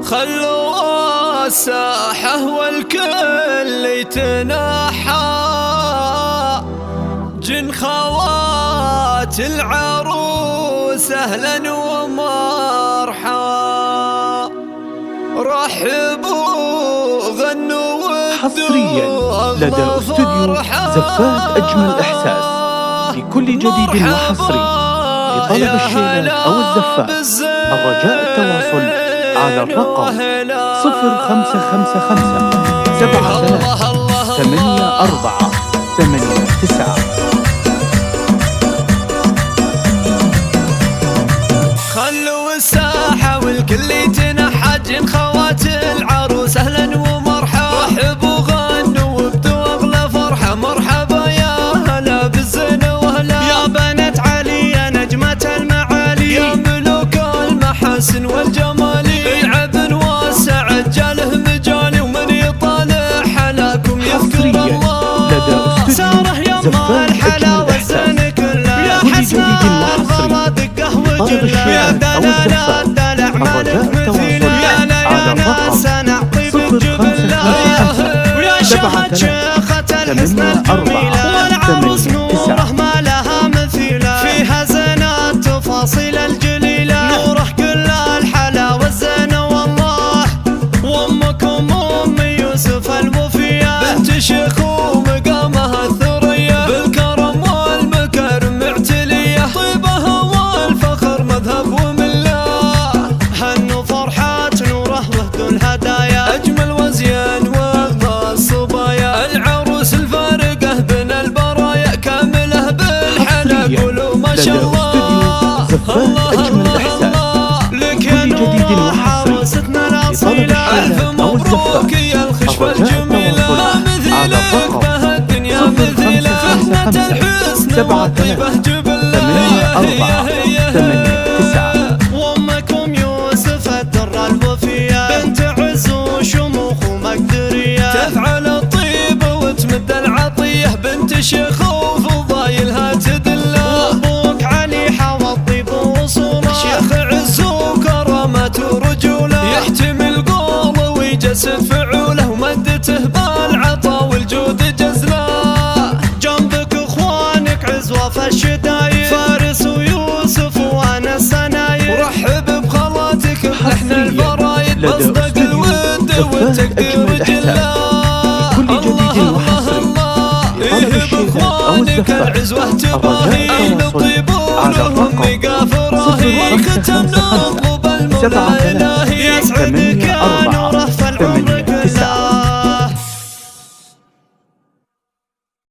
خلوا الساحة والكل يتنحى، جن خوات العروس أهلا ومرحى، رحبوا غنوا حصريا لدى استوديو زفات أجمل إحساس في كل جديد وحصري. لطلب الشيلات أو الزفات الرجاء التواصل على الرقم 0555 73 84 89. خلوا الساحة والكل يتنحى، جن خوات العروس أهلا ومرحبا، رحبوا غنوا وابدوا أغلى فرحة، مرحبا يا هلا بالزين وهلا يا بنات علي يا نجمة المعالي، يا ملوك المحاسن والجمال، العب واسع جاله مجالي، ومن يطالع حلاكم يذكر الله، ساره يما الحلا والزين كله، يا حسن الغلا دقه وجله، يا دلالة الدلع مالك مثيل، يا ليانا سنعطي بالجبله، ويا شهد شيخة الحسن الجميلة، والعروس نوره ما لها مثيله، فيها زينة تفاصيل الجليلة، نوره كل الحلا والزينة والله، وامكم ام يوسف الوفية، بنت شيخ ومقامها الثريا، بالكرم والمكارم معتلية، طيبها والفخر مذهب ومله، هنوا فرحات نوره وهدوا الهدايا، اجمل وزين واغلى الصبايا، العروس الفارقه بين البرايا، كامله بالحلا قولوا ما شاء الله، الله الله لك يا نور عروستنا الاصيله، الف مبروك يا الخشبه الجميله، ما مثلك به الدنيا مثيله، فهمة الحسن والطيبه جبله، وامكم يوسف الدره الوفيه، بنت عز وشموخ ومقدريه، تفعل الطيب وتمد العطيه، بنت شيخ وفضايلها تدله، وابوك علي حوى الطيب وصوله، شيخ عز وكرامته ورجوله، يحتمل قوله ويجسد فعوله، ومدته بالعطا والجود جزله، جنبك اخوانك عزوه في الشدايد، فارس ويوسف وانا السنايد، ورحب بخالاتك بلحن الفرايد، بصدق الود والتقدير جله، كل جديد وحصري. لطلب الشيلات أو الزفات الرجاء التواصل على الرقم 0555 73